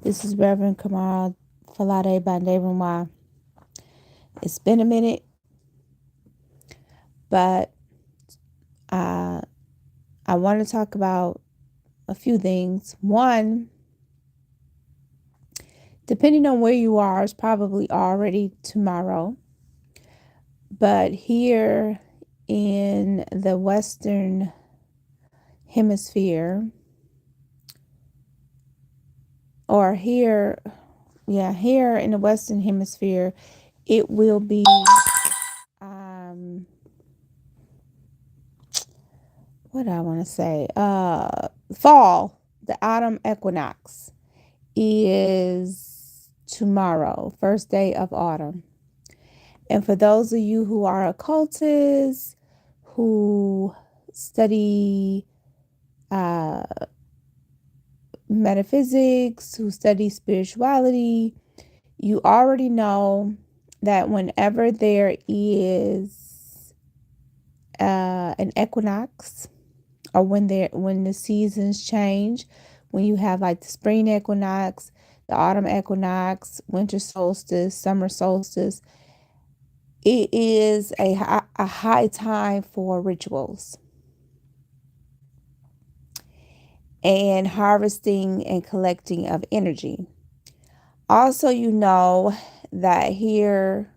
This is Reverend Kamal Falade Banderimwa. It's been a minute, but uh, I want to talk about a few things. One, depending on where you are, it's probably already tomorrow. But here in the Western Hemisphere, or here in the Western Hemisphere, it will be what do I want to say? Fall, the autumn equinox is tomorrow, first day of autumn. And for those of you who are occultists, who study metaphysics, who study spirituality, you already know that whenever there is an equinox, or when the seasons change, when you have like the spring equinox, the autumn equinox, winter solstice, summer solstice, it is a high time for rituals and harvesting and collecting of energy. Also, you know that here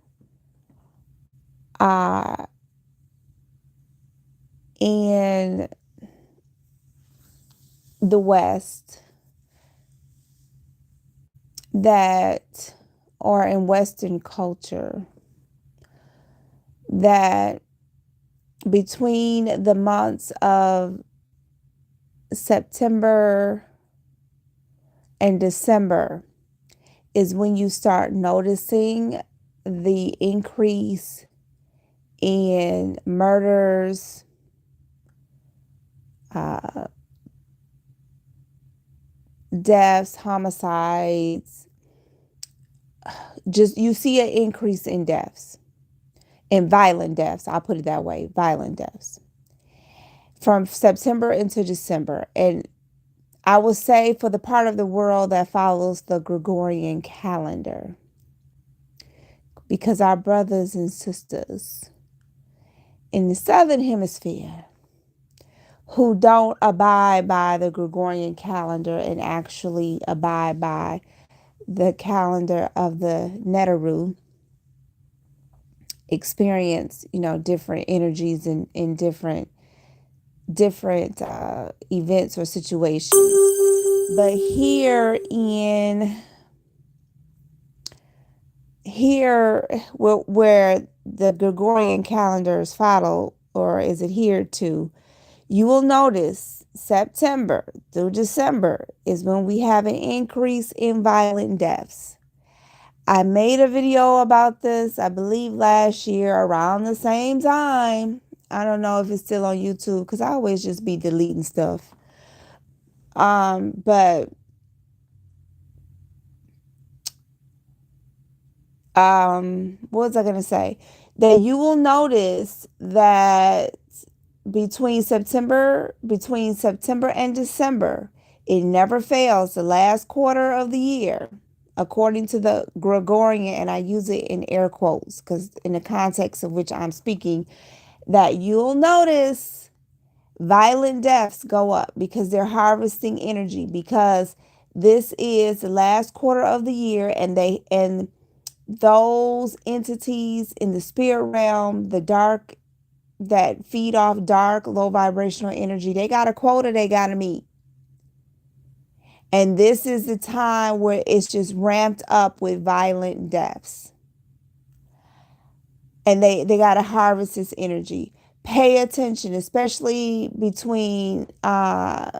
in the West, that, or in Western culture, that between the months of September and December is when you start noticing the increase in murders, deaths, homicides. Just you see an increase in deaths, in violent deaths. I'll put it that way, violent deaths from September into December. And I will say for the part of the world that follows the Gregorian calendar, because our brothers and sisters in the Southern Hemisphere who don't abide by the Gregorian calendar and actually abide by the calendar of the Neteru, experience, different energies in different events or situations. But here where the Gregorian calendar is followed or is adhered to, you will notice September through December is when we have an increase in violent deaths. I made a video about this, I believe last year around the same time. I don't know if it's still on YouTube because I always just be deleting stuff. But what was I going to say? That you will notice that between September and December, it never fails, the last quarter of the year, according to the Gregorian, and I use it in air quotes because in the context of which I'm speaking, that you'll notice violent deaths go up because they're harvesting energy, because this is the last quarter of the year, and those entities in the spirit realm, the dark, that feed off dark, low vibrational energy, they got a quota they got to meet. And this is the time where it's just ramped up with violent deaths. And they got to harvest this energy. Pay attention, especially between now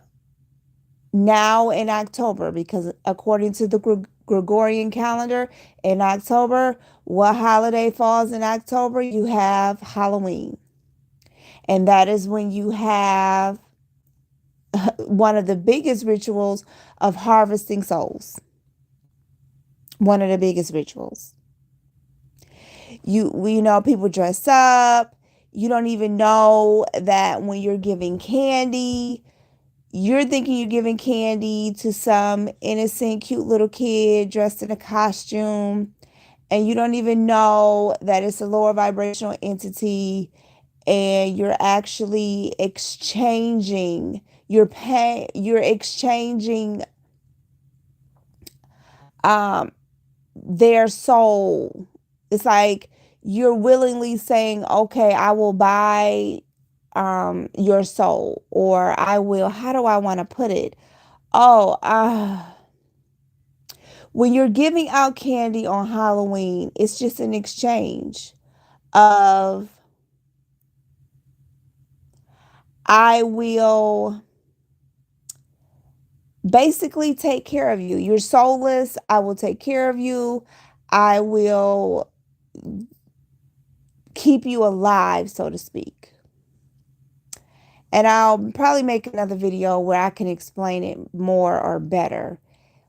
and October, because according to the Gregorian calendar, in October, what holiday falls in October? You have Halloween. And that is when you have one of the biggest rituals of harvesting souls. One of the biggest rituals. You know, people dress up. You don't even know that when you're giving candy, You're thinking you're giving candy to some innocent, cute little kid dressed in a costume, and you don't even know that it's a lower vibrational entity, and you're actually exchanging you're exchanging um their soul. It's like you're willingly saying, okay, I will buy your soul, or I will, how do I want to put it? Oh, when you're giving out candy on Halloween, it's just an exchange of, I will basically take care of you. You're soulless. I will take care of you. I will keep you alive, so to speak. And I'll probably make another video where I can explain it more or better,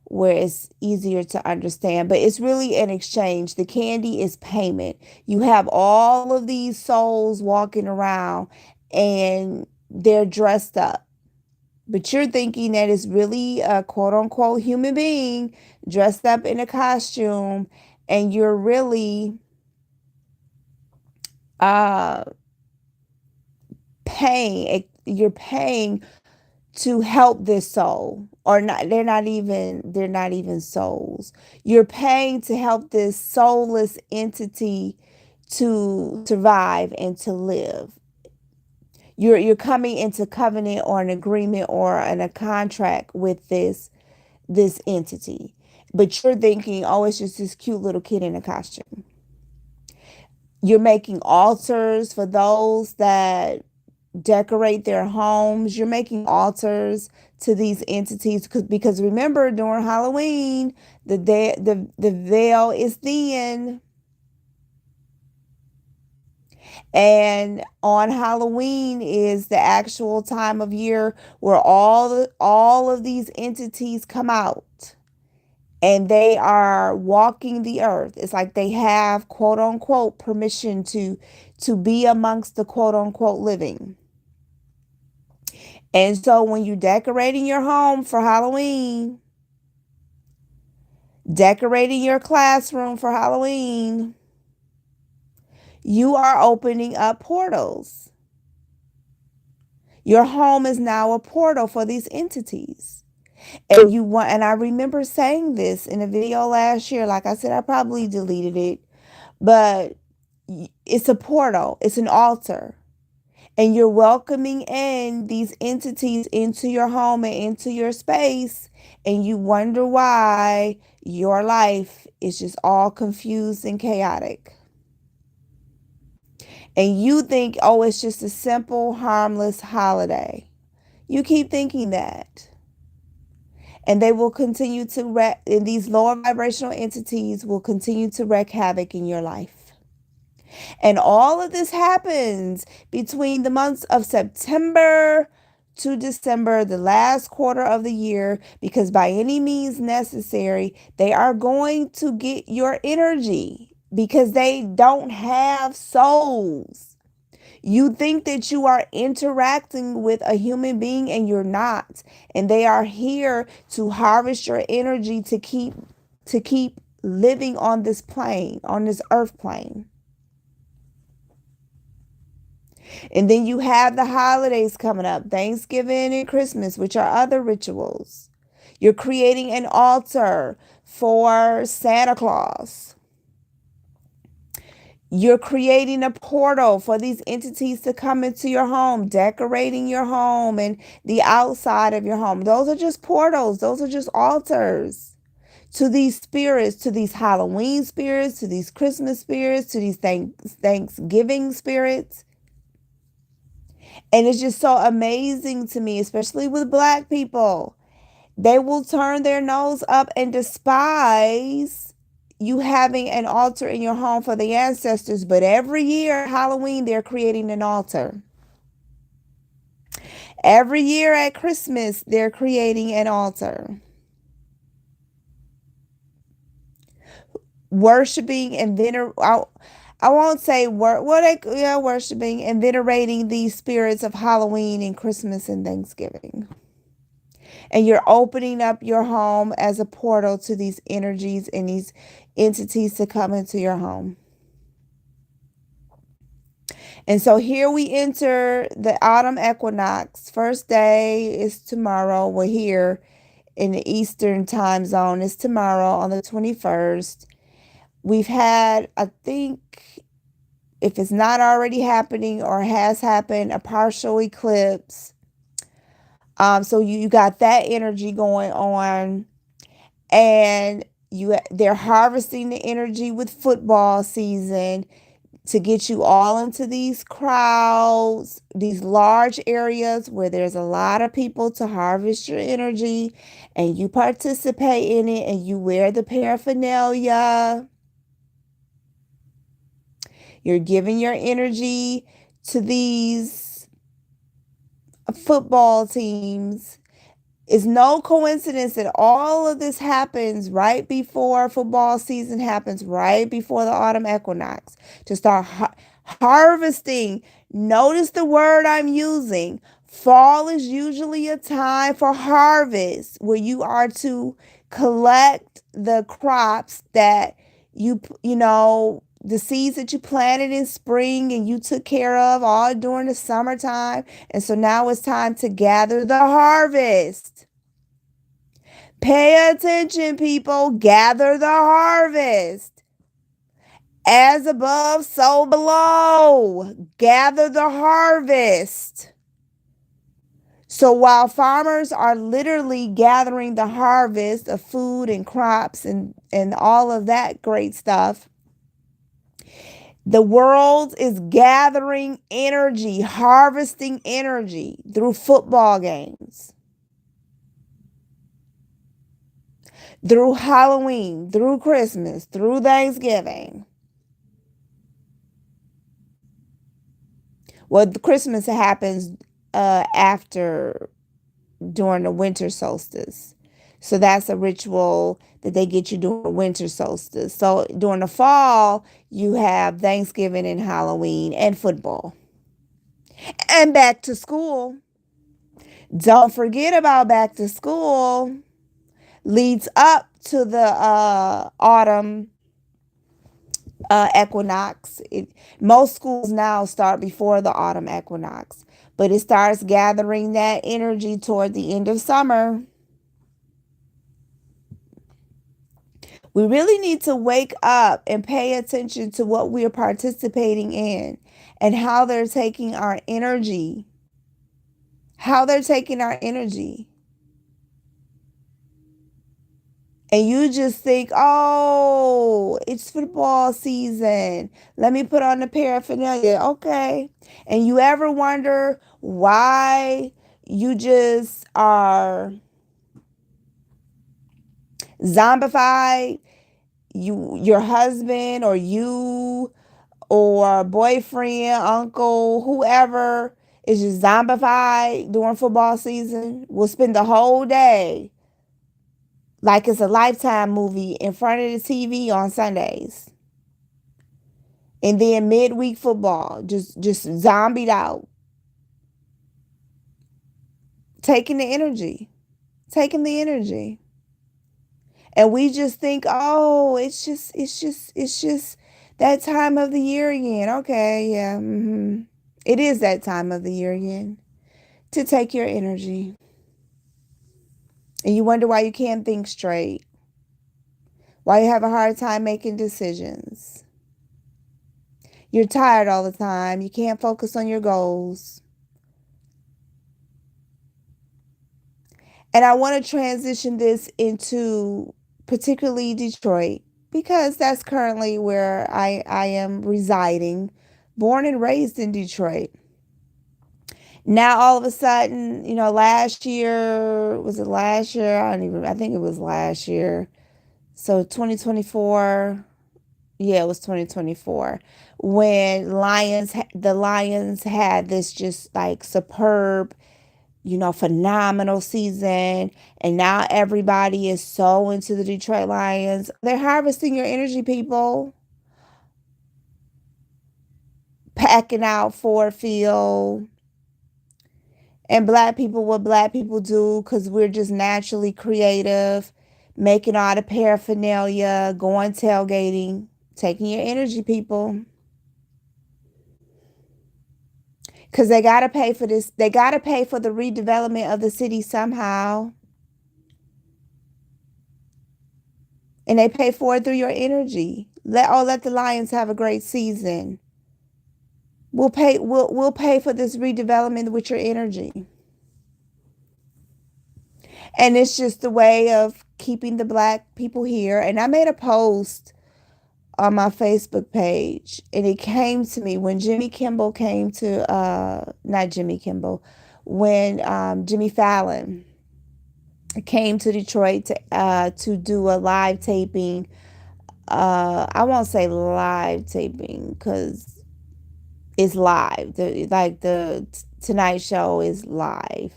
where it's easier to understand. But it's really an exchange. The candy is payment. You have all of these souls walking around and they're dressed up. But you're thinking that it's really a quote unquote human being dressed up in a costume, and you're really uh you're paying to help this soul. Or not, they're not even souls. You're paying to help this soulless entity to survive and to live. You're coming into covenant or an agreement or a contract with this entity. But you're thinking, oh, it's just this cute little kid in a costume. You're making altars for those that decorate their homes. You're making altars to these entities, because remember, during Halloween, the veil is thin. And on Halloween is the actual time of year where all of these entities come out, and they are walking the earth. It's like they have quote unquote permission to be amongst the quote unquote living. And so when you're decorating your home for Halloween, decorating your classroom for Halloween, you are opening up portals. Your home is now a portal for these entities. And I remember saying this in a video last year. Like I said, I probably deleted it, but it's a portal, it's an altar. And you're welcoming in these entities into your home and into your space. And you wonder why your life is just all confused and chaotic. And you think, oh, it's just a simple, harmless holiday. You keep thinking that. And they will continue to and these lower vibrational entities will continue to wreak havoc in your life. And all of this happens between the months of September to December, the last quarter of the year, because by any means necessary, they are going to get your energy because they don't have souls. You think that you are interacting with a human being, and you're not. And they are here to harvest your energy to keep living on this plane, on this earth plane. And then you have the holidays coming up, Thanksgiving and Christmas, which are other rituals. You're creating an altar for Santa Claus. You're creating a portal for these entities to come into your home, decorating your home and the outside of your home. Those are just portals. Those are just altars to these spirits, to these Halloween spirits, to these Christmas spirits, to these Thanksgiving spirits. And it's just so amazing to me, especially with Black people. They will turn their nose up and despise you having an altar in your home for the ancestors. But every year, Halloween, they're creating an altar. Every year at Christmas, they're creating an altar. Worshiping and I won't say worshiping and venerating these spirits of Halloween and Christmas and Thanksgiving. And you're opening up your home as a portal to these energies and these entities to come into your home. And so here we enter the autumn equinox. First day is tomorrow. We're here in the Eastern time zone. It's tomorrow on the 21st. We've had, I think, if it's not already happening or has happened, a partial eclipse. So you got that energy going on, and they're harvesting the energy with football season to get you all into these crowds, these large areas where there's a lot of people to harvest your energy, and you participate in it and you wear the paraphernalia. You're giving your energy to these football teams. It's no coincidence that all of this happens right before football season happens, right before the autumn equinox, to start harvesting. Notice the word I'm using. Fall is usually a time for harvest where you are to collect the crops that you know, the seeds that you planted in spring and you took care of all during the summertime. And so now it's time to gather the harvest. Pay attention, people. Gather the harvest. As above, so below. Gather the harvest. So while farmers are literally gathering the harvest of food and crops and all of that great stuff, the world is gathering energy, harvesting energy through football games, through Halloween, through Christmas, through Thanksgiving. Well, the Christmas happens after, during the winter solstice. So that's a ritual that they get you during the winter solstice. So during the fall, you have Thanksgiving and Halloween and football. And back to school. Don't forget about back to school. Leads up to the autumn equinox. Most schools now start before the autumn equinox, but it starts gathering that energy toward the end of summer. We really need to wake up and pay attention to what we are participating in and how they're taking our energy. How they're taking our energy. And you just think, oh, it's football season. Let me put on the paraphernalia. Okay. And you ever wonder why you just are zombified? Your husband or you or boyfriend, uncle, whoever is just zombified during football season will spend the whole day like it's a Lifetime movie in front of the TV on Sundays. And then midweek football, just zombied out. Taking the energy. Taking the energy. And we just think, oh, it's just that time of the year again. Okay, yeah. It is that time of the year again to take your energy. And you wonder why you can't think straight. Why you have a hard time making decisions. You're tired all the time. You can't focus on your goals. And I want to transition this into particularly Detroit because that's currently where I am residing, born and raised in Detroit. Now all of a sudden, you know, last year, was it last year? I think it was last year. So 2024, yeah, it was 2024 when the Lions had this just like superb, you know, phenomenal season. And now everybody is so into the Detroit Lions. They're harvesting your energy, people. Packing out Ford Field And black people, what black people do, because we're just naturally creative, making all the paraphernalia, going tailgating, taking your energy, people. Because they got to pay for this. They got to pay for the redevelopment of the city somehow. And they pay for it through your energy. Let the Lions have a great season. We'll pay for this redevelopment with your energy. And it's just a way of keeping the black people here. And I made a post on my Facebook page, and it came to me when Jimmy Kimball came to not Jimmy Kimball, when Jimmy Fallon came to Detroit to do a live taping. I won't say live taping because it's live. The Tonight Show is live.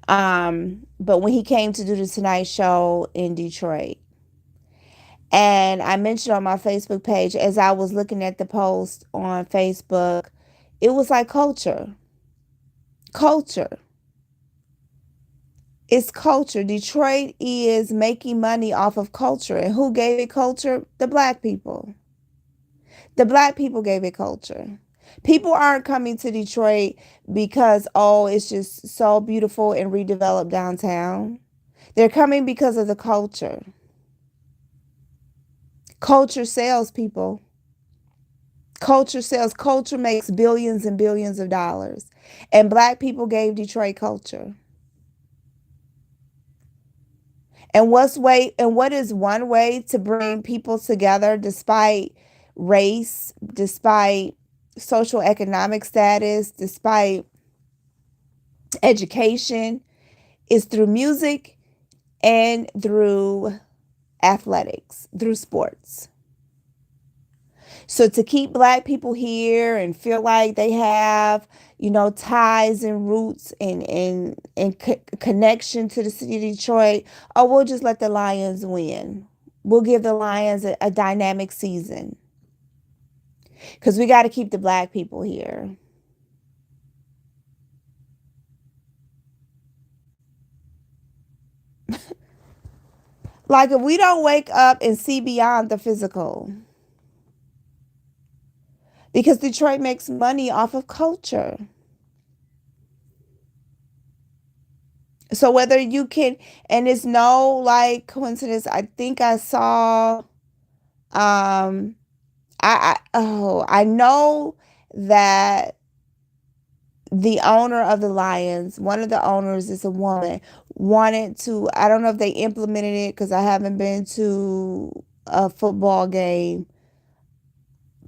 But when he came to do the Tonight Show in Detroit, and I mentioned on my Facebook page as I was looking at the post on Facebook, it was like culture. Culture. It's culture. Detroit is making money off of culture. And who gave it culture? The black people. The black people gave it culture. People aren't coming to Detroit because, oh, it's just so beautiful and redeveloped downtown. They're coming because of the culture. Culture sells, people. Culture sells. Culture makes billions and billions of dollars. And black people gave Detroit culture. What is one way to bring people together despite race, despite social economic status, despite education, is through music and through athletics, through sports. So to keep black people here and feel like they have, ties and roots and connection to the city of Detroit, oh, we'll just let the Lions win. We'll give the Lions a dynamic season because we got to keep the black people here. Like if we don't wake up and see beyond the physical, because Detroit makes money off of culture. So whether you can, and it's no like coincidence, I think I saw, I know that the owner of the Lions, one of the owners is a woman, wanted to, I don't know if they implemented it because I haven't been to a football game.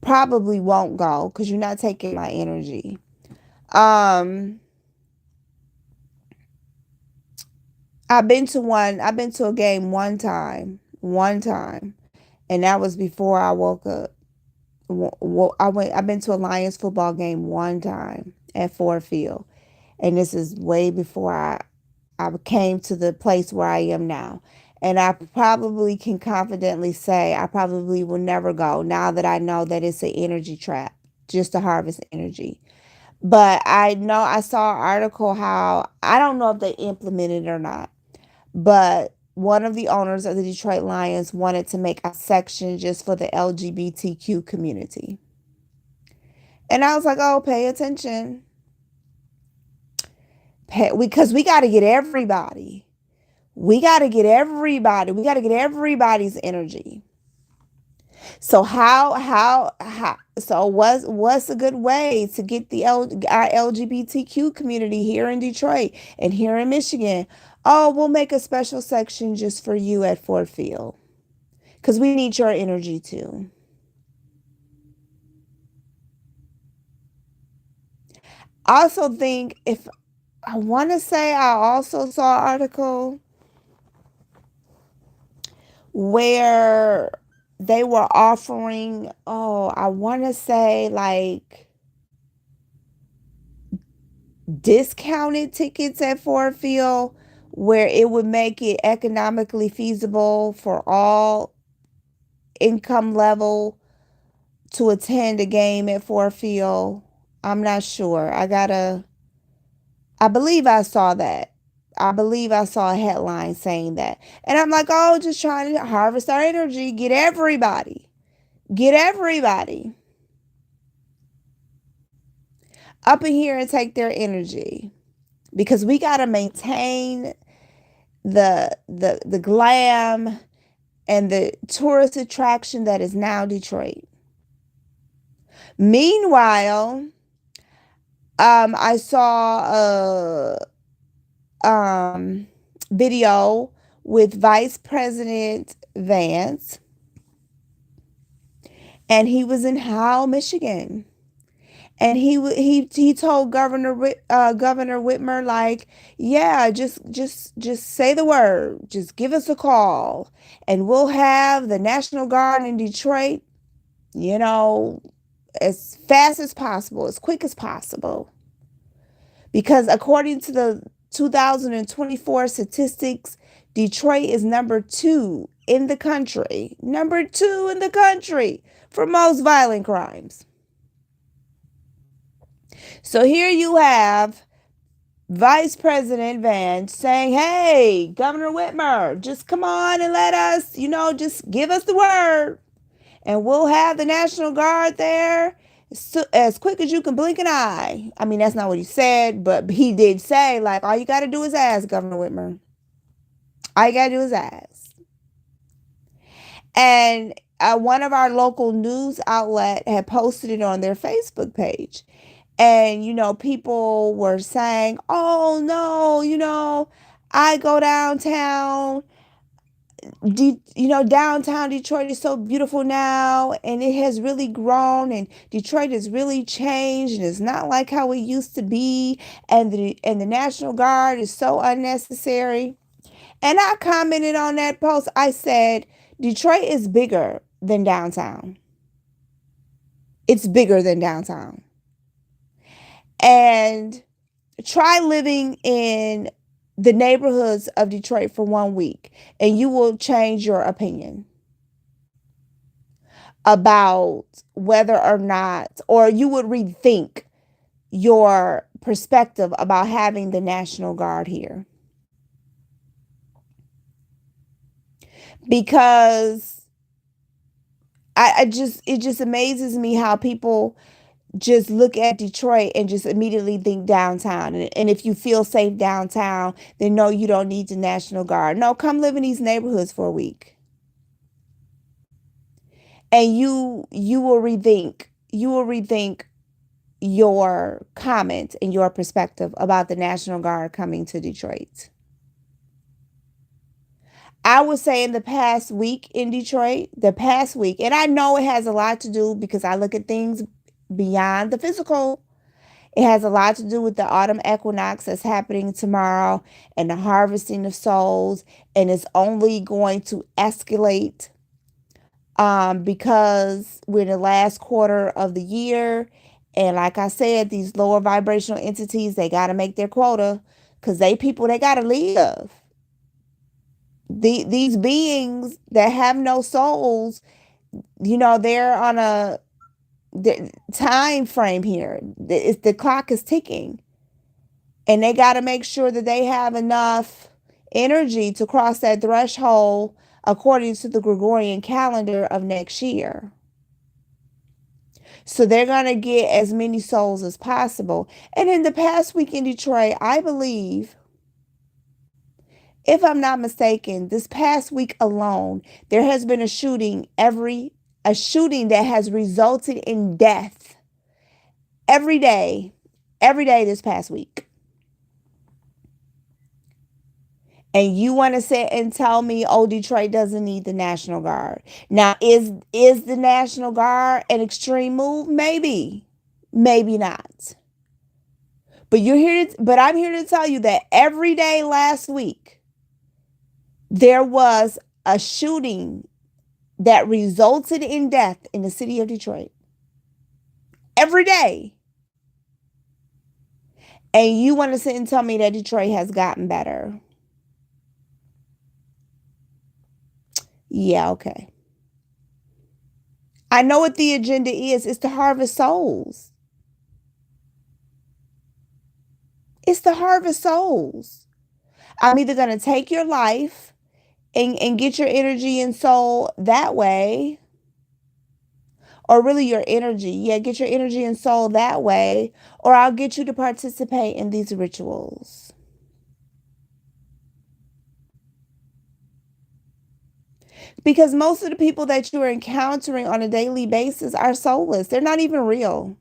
Probably won't go because you're not taking my energy. Um, I've been to a game one time, and that was before I woke up. I've been to a Lions football game one time at Ford Field, and this is way before I came to the place where I am now. And I probably can confidently say I probably will never go now that I know that it's an energy trap just to harvest energy. But I know I saw an article how I don't know if they implemented it or not, but one of the owners of the Detroit Lions wanted to make a section just for the LGBTQ community. And I was like, oh, pay attention. Because we got to get everybody. We got to get everybody. We got to get everybody's energy. So so what's a good way to get our LGBTQ community here in Detroit and here in Michigan? Oh, we'll make a special section just for you at Ford Field because we need your energy too. I also think if I want to say I also saw an article where they were offering, oh, I want to say like discounted tickets at Ford Field where it would make it economically feasible for all income level to attend a game at Ford Field. I'm not sure. I believe I saw that. I believe I saw a headline saying that. And I'm like, oh, just trying to harvest our energy, get everybody up in here and take their energy because we got to maintain the glam and the tourist attraction that is now Detroit. Meanwhile, I saw a video with Vice President Vance, and he was in Howell, Michigan. And he told Governor Whitmer, like, yeah, just say the word, just give us a call, and we'll have the National Guard in Detroit, you know, as fast as possible, as quick as possible, because according to the 2024 statistics, Detroit is number two in the country for most violent crimes. So here you have Vice President Vance saying, hey, Governor Whitmer, just come on and let us, just give us the word and we'll have the National Guard there as quick as you can blink an eye. I mean, that's not what he said, but he did say, like, all you got to do is ask, Governor Whitmer. All you got to do is ask. And one of our local news outlet had posted it on their Facebook page. And, people were saying, oh, no, I go downtown. Downtown Detroit is so beautiful now, and it has really grown, and Detroit has really changed, and it's not like how it used to be. And the National Guard is so unnecessary. And I commented on that post. I said, Detroit is bigger than downtown. It's bigger than downtown. And try living in the neighborhoods of Detroit for 1 week, and you will change your opinion about whether or not, or you would rethink your perspective about having the National Guard here. Because it just amazes me how people just look at Detroit and just immediately think downtown. And if you feel safe downtown, then no, you don't need the National Guard. No, come live in these neighborhoods for a week. And you will rethink your comment and your perspective about the National Guard coming to Detroit. I would say in the past week in Detroit, and I know it has a lot to do because I look at things beyond the physical. It has a lot to do with the autumn equinox that's happening tomorrow and the harvesting of souls. And it's only going to escalate because we're in the last quarter of the year. And like I said, these lower vibrational entities, they got to make their quota because they got to live. These beings that have no souls, they're on a time frame here. The clock is ticking, and they got to make sure that they have enough energy to cross that threshold according to the Gregorian calendar of next year. So they're going to get as many souls as possible. And in the past week in Detroit, I believe, if I'm not mistaken, this past week alone, there has been a shooting that has resulted in death every day this past week. And you want to sit and tell me, oh, Detroit doesn't need the National Guard. Now, is the National Guard an extreme move? Maybe. Maybe not. But I'm here to tell you that every day last week, there was a shooting that resulted in death in the city of Detroit. Every day. And you want to sit and tell me that Detroit has gotten better. Yeah, okay. I know what the agenda is. It's to harvest souls. It's to harvest souls. I'm either going to take your life and get your energy and soul that way, or really your energy. Yeah, get your energy and soul that way, or I'll get you to participate in these rituals. Because most of the people that you are encountering on a daily basis are soulless. They're not even real.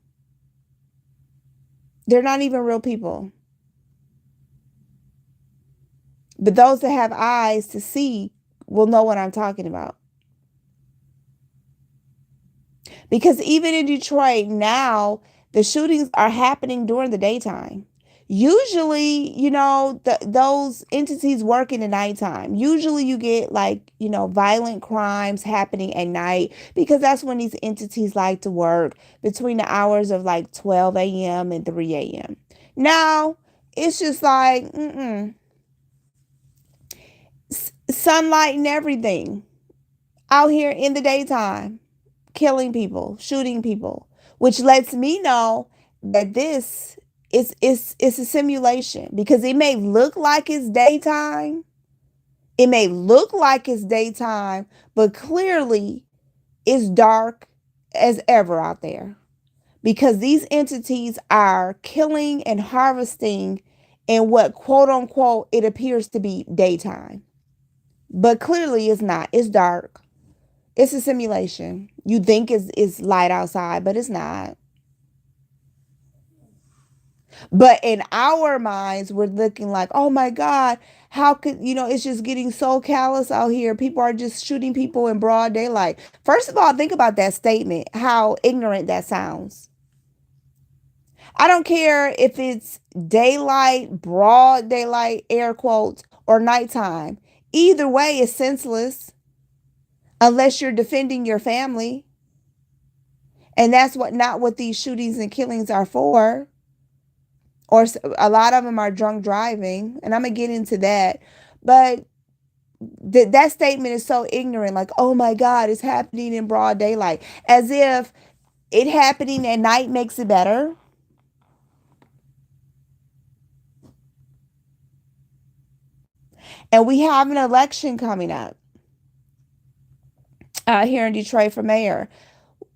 They're not even real people. But those that have eyes to see will know what I'm talking about. Because even in Detroit now, the shootings are happening during the daytime. Usually, those entities work in the nighttime. Usually, you get like, violent crimes happening at night because that's when these entities like to work between the hours of like 12 a.m. and 3 a.m. Now, it's just like, sunlight and everything out here in the daytime, killing people, shooting people, which lets me know that this is a simulation because it may look like it's daytime. It may look like it's daytime, but clearly it's dark as ever out there because these entities are killing and harvesting in what quote unquote it appears to be daytime. But clearly it's not. It's dark. It's a simulation. You think it's light outside, but it's not. But in our minds, we're looking like, oh my God, how could, it's just getting so callous out here. People are just shooting people in broad daylight. First of all, think about that statement, how ignorant that sounds. I don't care if it's daylight, broad daylight, air quotes, or nighttime. Either way is senseless unless you're defending your family. And that's not what these shootings and killings are for. Or a lot of them are drunk driving, and I'm gonna get into that. But that statement is so ignorant, like, oh my God, it's happening in broad daylight, as if it happening at night makes it better. And we have an election coming up here in Detroit for mayor.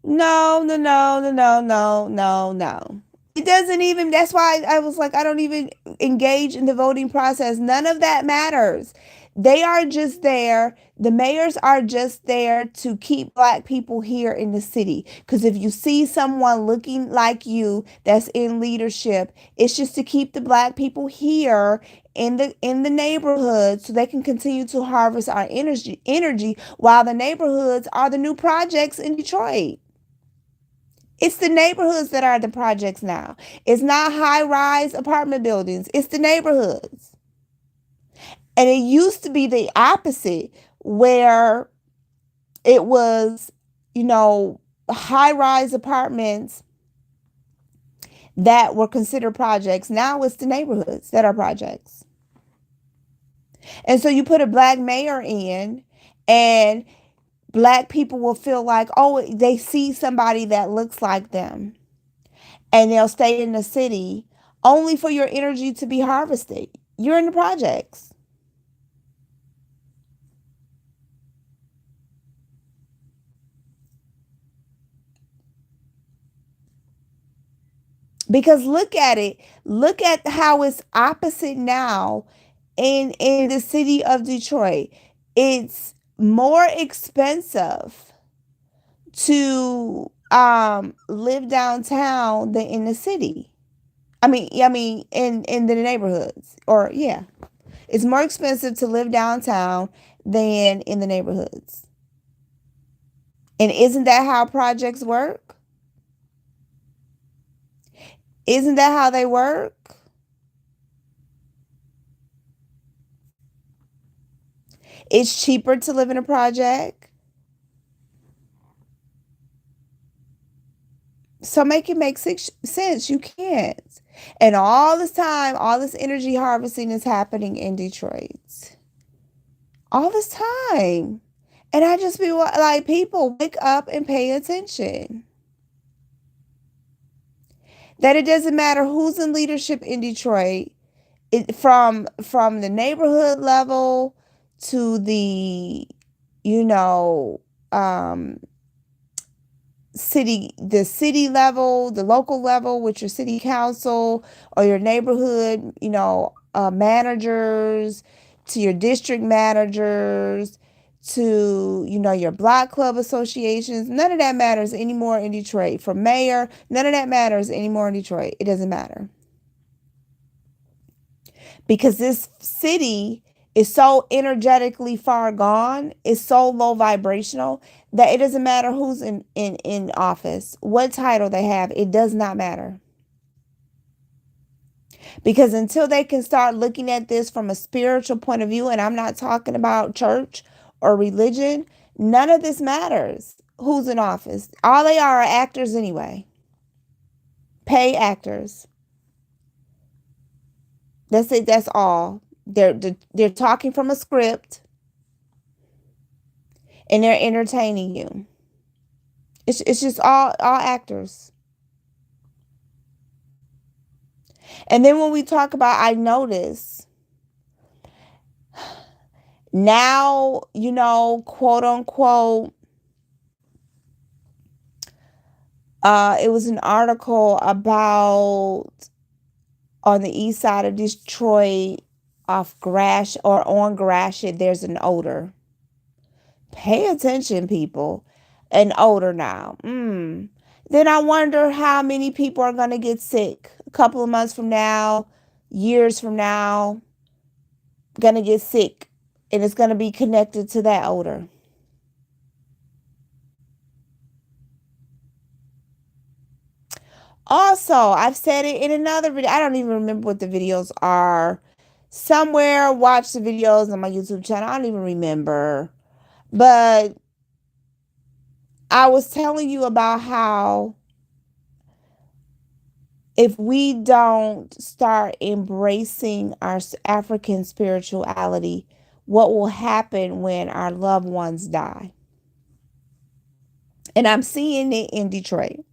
No, no, no, no, no, no, no, no. It doesn't even, that's why I was like, I don't even engage in the voting process. None of that matters. They are just there. The mayors are just there to keep Black people here in the city. Because if you see someone looking like you that's in leadership, it's just to keep the Black people here in the neighborhood so they can continue to harvest our energy while the neighborhoods are the new projects in Detroit. It's the neighborhoods that are the projects now. It's not high rise apartment buildings, it's the neighborhoods. And it used to be the opposite, where it was, high rise apartments that were considered projects. Now it's the neighborhoods that are projects. And so you put a Black mayor in, and Black people will feel like, oh, they see somebody that looks like them, and they'll stay in the city only for your energy to be harvested. You're in the projects. Because look at it. Look at how it's opposite now in the city of Detroit. It's more expensive to live downtown than in the city. I mean in the neighborhoods. Or yeah. It's more expensive to live downtown than in the neighborhoods. And isn't that how projects work? Isn't that how they work? It's cheaper to live in a project. So make it make sense. You can't. And all this time, all this energy harvesting is happening in Detroit. All this time. And I just be like, people, wake up and pay attention. That it doesn't matter who's in leadership in Detroit. from the neighborhood level to you know um the city level, the local level with your city council or your neighborhood, managers, to your district managers, to your block club associations. None of that matters anymore in Detroit. For mayor, none of that matters anymore in Detroit. It doesn't matter because this city is so energetically far gone, it's so low vibrational that it doesn't matter who's in office, what title they have, it does not matter. Because until they can start looking at this from a spiritual point of view, and I'm not talking about church or religion, none of this matters. Who's in office? All they are actors anyway. Pay actors. That's it. That's all. They're talking from a script and they're entertaining you. It's just all actors. And then when we talk about, I notice now, quote unquote, it was an article about on the east side of Detroit off Grash or on Gratiot, there's an odor. Pay attention, people. An odor now. Then I wonder how many people are going to get sick a couple of months from now, years from now, going to get sick. And it's going to be connected to that odor. Also, I've said it in another video. I don't even remember what the videos are. Somewhere, watch the videos on my YouTube channel. I don't even remember. But I was telling you about how if we don't start embracing our African spirituality, what will happen when our loved ones die? And I'm seeing it in Detroit.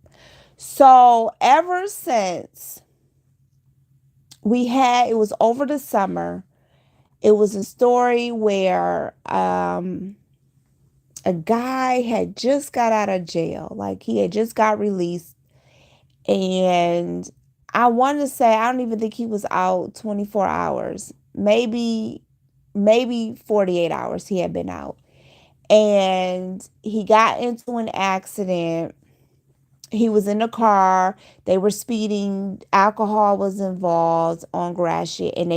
So ever since it was over the summer, it was a story where a guy had just got out of jail. Like he had just got released. And I want to say, I don't even think he was out 24 hours. Maybe 48 hours he had been out. And he got into an accident. He was in a car. They were speeding. Alcohol was involved on Gratiot, and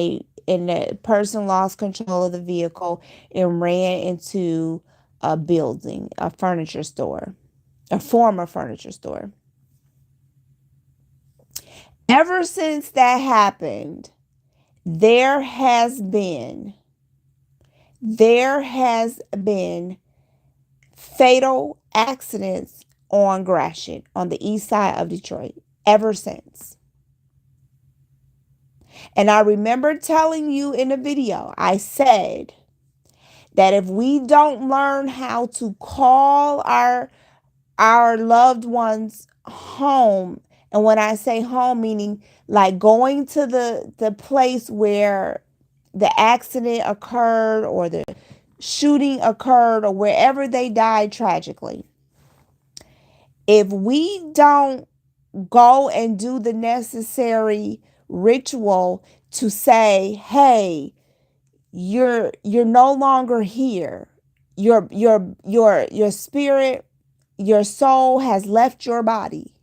the person lost control of the vehicle and ran into a building, a furniture store, a former furniture store. Ever since that happened, there has been fatal accidents on Gratiot, on the east side of Detroit, ever since. And I remember telling you in a video, I said that if we don't learn how to call our loved ones home, and when I say home, meaning like going to the place where the accident occurred or the shooting occurred or wherever they died tragically, if we don't go and do the necessary ritual to say, hey, you're no longer here. Your spirit, your soul has left your body.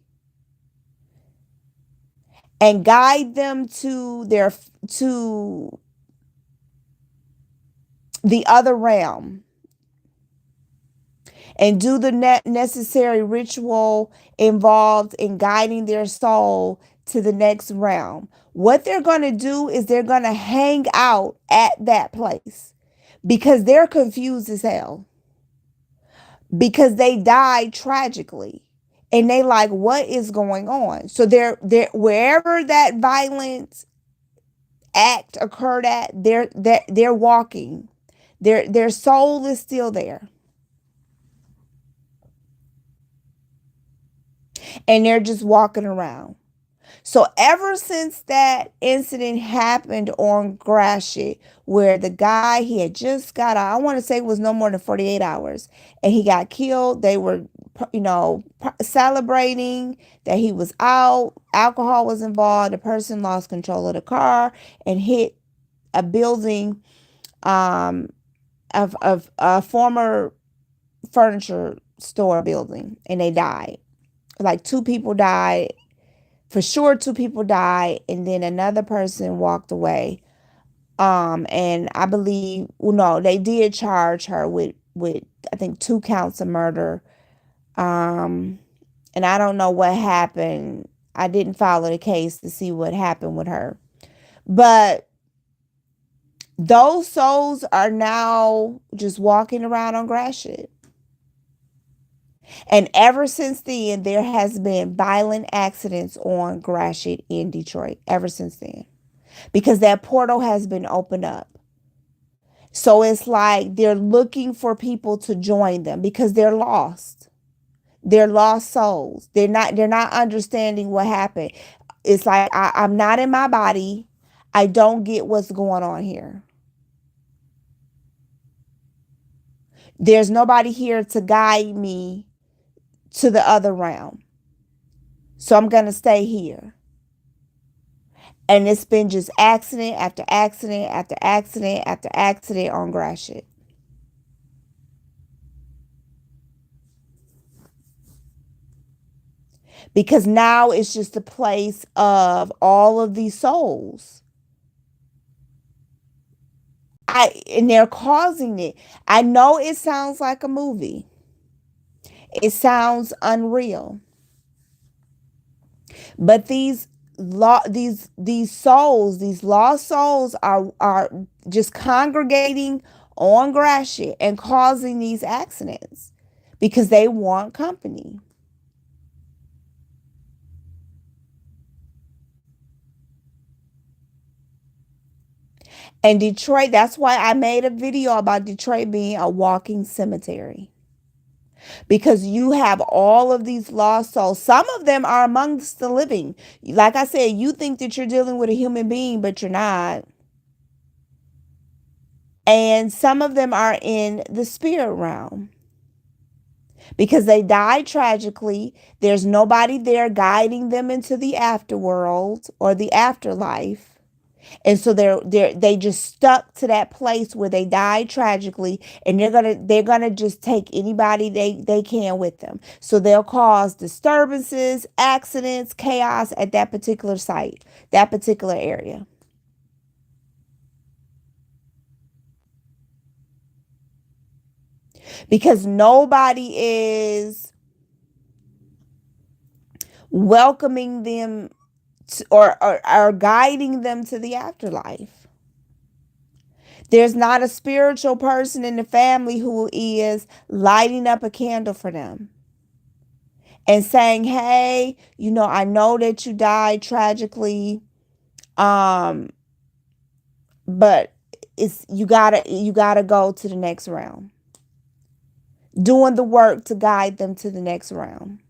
And guide them to the other realm. And do the necessary ritual involved in guiding their soul to the next realm. What they're going to do is they're going to hang out at that place because they're confused as hell. Because they died tragically. And they like, what is going on? So they're wherever that violent act occurred at, they're walking. Their soul is still there. And they're just walking around. So ever since that incident happened on Gratiot, where the guy he had just got out, I want to say it was no more than 48 hours, and he got killed. They were, celebrating that he was out. Alcohol was involved. The person lost control of the car and hit a building of a former furniture store building, and they died. Like two people died. For sure, two people died, and then another person walked away. And I believe, well, no, they did charge her with I think 2 counts of murder. Um, and I don't know what happened. I didn't follow the case to see what happened with her. But those souls are now just walking around on grass shit. And ever since then, there has been violent accidents on Gratiot in Detroit. Ever since then, because that portal has been opened up. So it's like they're looking for people to join them because they're lost. They're lost souls. They're not understanding what happened. It's like I'm not in my body. I don't get what's going on here. There's nobody here to guide me to the other realm. So I'm going to stay here. And it's been just accident after accident after accident after accident on Gratiot. Because now it's just a place of all of these souls. And they're causing it. I know it sounds like a movie. It sounds unreal. But these souls, these lost souls are just congregating on Gratiot and causing these accidents because they want company. And Detroit, that's why I made a video about Detroit being a walking cemetery. Because you have all of these lost souls. Some of them are amongst the living. Like I said, you think that you're dealing with a human being, but you're not. And some of them are in the spirit realm because they died tragically. There's nobody there guiding them into the afterworld or the afterlife. And so they just stuck to that place where they died tragically, and they're gonna just take anybody they can with them. So they'll cause disturbances, accidents, chaos at that particular site, that particular area. Because nobody is welcoming them or guiding them to the afterlife. There's not a spiritual person in the family who is lighting up a candle for them and saying, "Hey, I know that you died tragically, um, but it's you gotta go to the next realm." Doing the work to guide them to the next realm.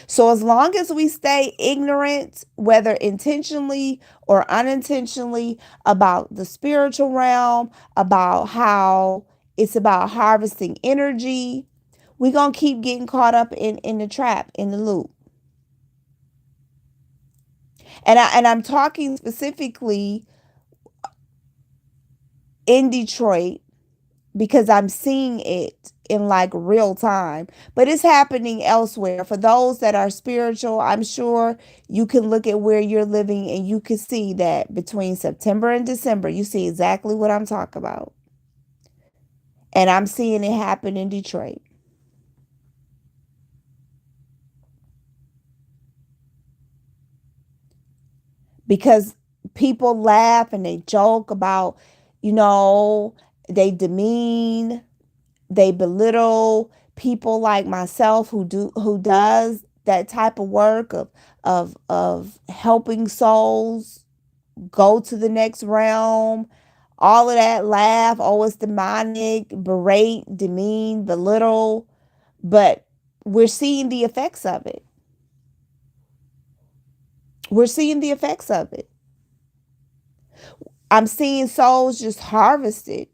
So as long as we stay ignorant, whether intentionally or unintentionally, about the spiritual realm, about how it's about harvesting energy, we're going to keep getting caught up in the trap, in the loop. And I'm talking specifically in Detroit because I'm seeing it in like real time, but it's happening elsewhere. For those that are spiritual, I'm sure you can look at where you're living and you can see that between September and December, you see exactly what I'm talking about. And I'm seeing it happen in Detroit because people laugh and they joke about, you know, they demean, they belittle people like myself who does that type of work of helping souls go to the next realm. All of that, laugh, oh, it's demonic, berate, demean, belittle. But we're seeing the effects of it. We're seeing the effects of it. I'm seeing souls just harvested.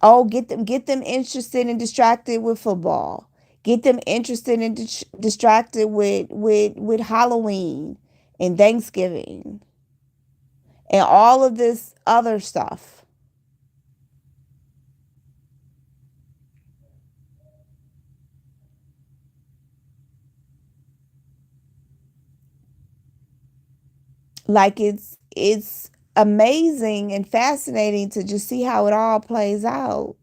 Oh, get them interested and distracted with football. Get them interested and distracted with Halloween and Thanksgiving and all of this other stuff. Like it's amazing and fascinating to just see how it all plays out.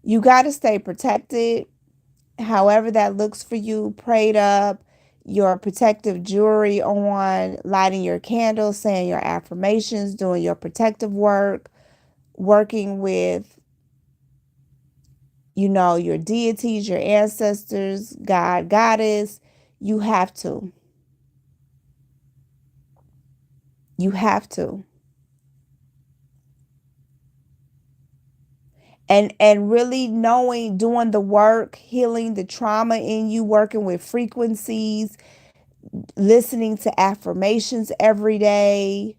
You got to stay protected, however that looks for you, prayed up, your protective jewelry on, lighting your candles, saying your affirmations, doing your protective work, working with, your deities, your ancestors, God, Goddess. You have to. You have to. And really knowing, doing the work, healing the trauma in you, working with frequencies, listening to affirmations every day,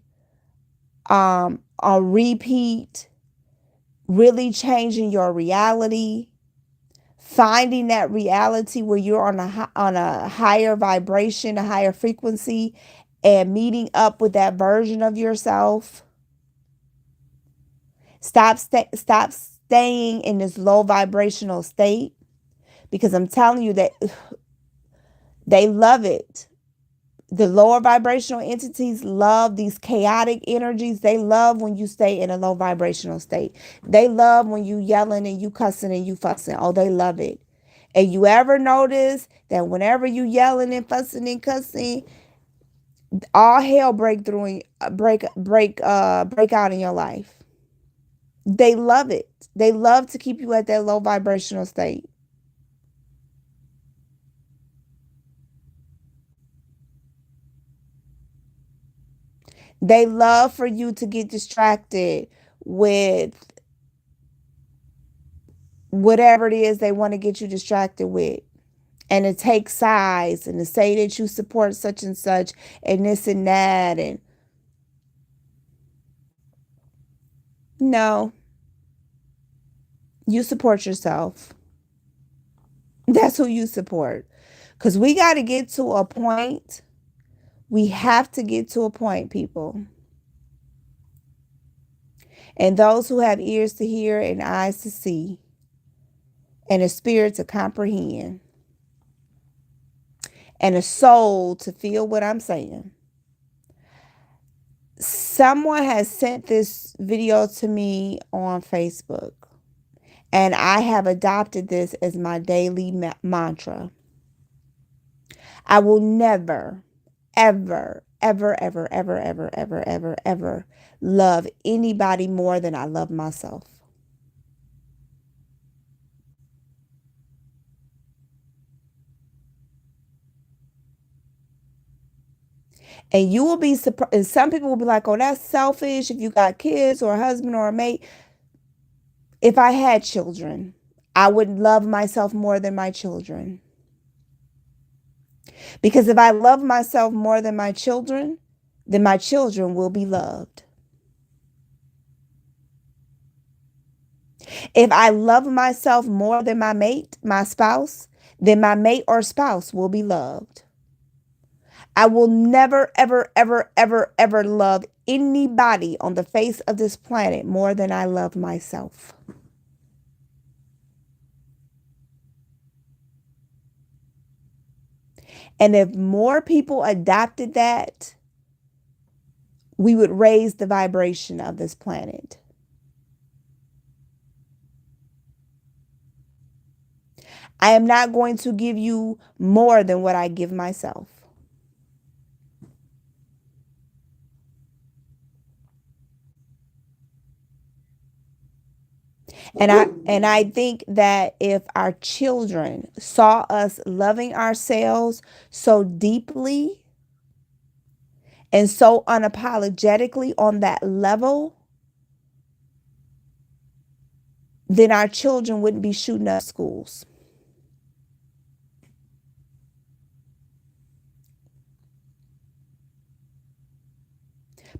on repeat, really changing your reality, finding that reality where you're on a higher vibration, a higher frequency, and meeting up with that version of yourself. Stop staying in this low vibrational state, because I'm telling you that they love it. The lower vibrational entities love these chaotic energies. They love when you stay in a low vibrational state. They love when you yelling and you cussing and you fussing. Oh, they love it. And you ever notice that whenever you yelling and fussing and cussing, all hell break through and break out in your life. They love it. They love to keep you at that low vibrational state. They love for you to get distracted with whatever it is they want to get you distracted with, and to take sides and to say that you support such and such and this and that. And no, you support yourself. That's who you support. Because we got to get to a point. We have to get to a point, people. And those who have ears to hear and eyes to see and a spirit to comprehend and a soul to feel what I'm saying. Someone has sent this video to me on Facebook, and I have adopted this as my daily mantra. I will never, ever, ever, ever, ever, ever, ever, ever, ever love anybody more than I love myself. And you will be surprised. And some people will be like, oh, that's selfish if you got kids or a husband or a mate. If I had children, I would love myself more than my children. Because if I love myself more than my children, then my children will be loved. If I love myself more than my mate, my spouse, then my mate or spouse will be loved. I will never, ever, ever, ever, ever love anybody on the face of this planet more than I love myself. And if more people adopted that, we would raise the vibration of this planet. I am not going to give you more than what I give myself. And I think that if our children saw us loving ourselves so deeply and so unapologetically on that level, then our children wouldn't be shooting up schools.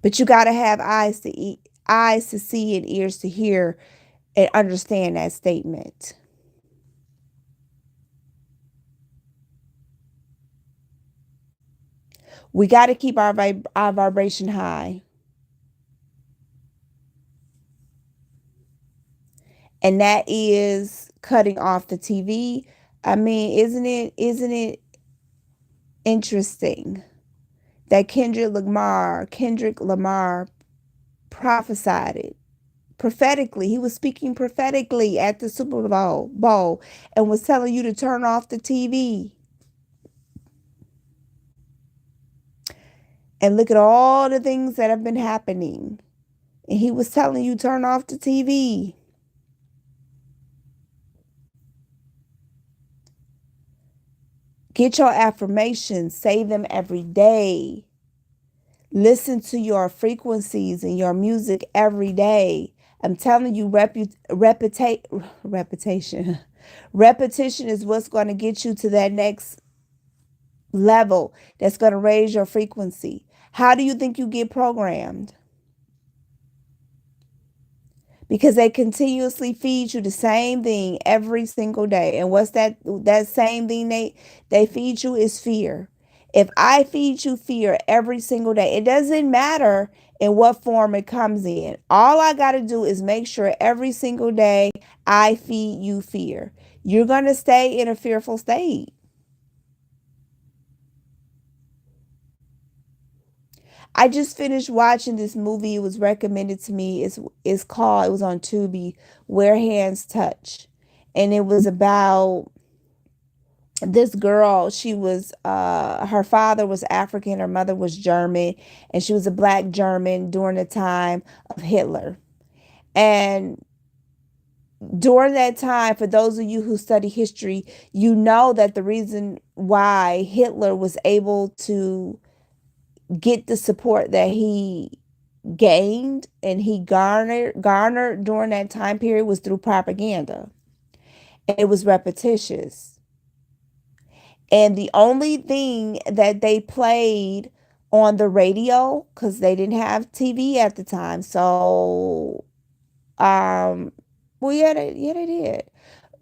But you got to have eyes to see and ears to hear and understand that statement. We got to keep our vibration high. And that is cutting off the TV. I mean, isn't it interesting that Kendrick Lamar prophesied it prophetically. He was speaking prophetically at the Super Bowl and was telling you to turn off the TV. And look at all the things that have been happening. And he was telling you turn off the TV. Get your affirmations, say them every day. Listen to your frequencies and your music every day. I'm telling you, repetition. Repetition is what's going to get you to that next level that's going to raise your frequency. How do you think you get programmed? Because they continuously feed you the same thing every single day. And what's that same thing they feed you is fear. If I feed you fear every single day, it doesn't matter in what form it comes in. All I got to do is make sure every single day I feed you fear. You're going to stay in a fearful state. I just finished watching this movie. It was recommended to me. It was on Tubi, Where Hands Touch. And it was about this girl. She was her father was African, her mother was German, and she was a black German during the time of Hitler. And during that time, for those of you who study history, you know that the reason why Hitler was able to get the support that he gained and he garnered during that time period was through propaganda. It was repetitious. And the only thing that they played on the radio, because they didn't have TV at the time. So well, yeah, they did.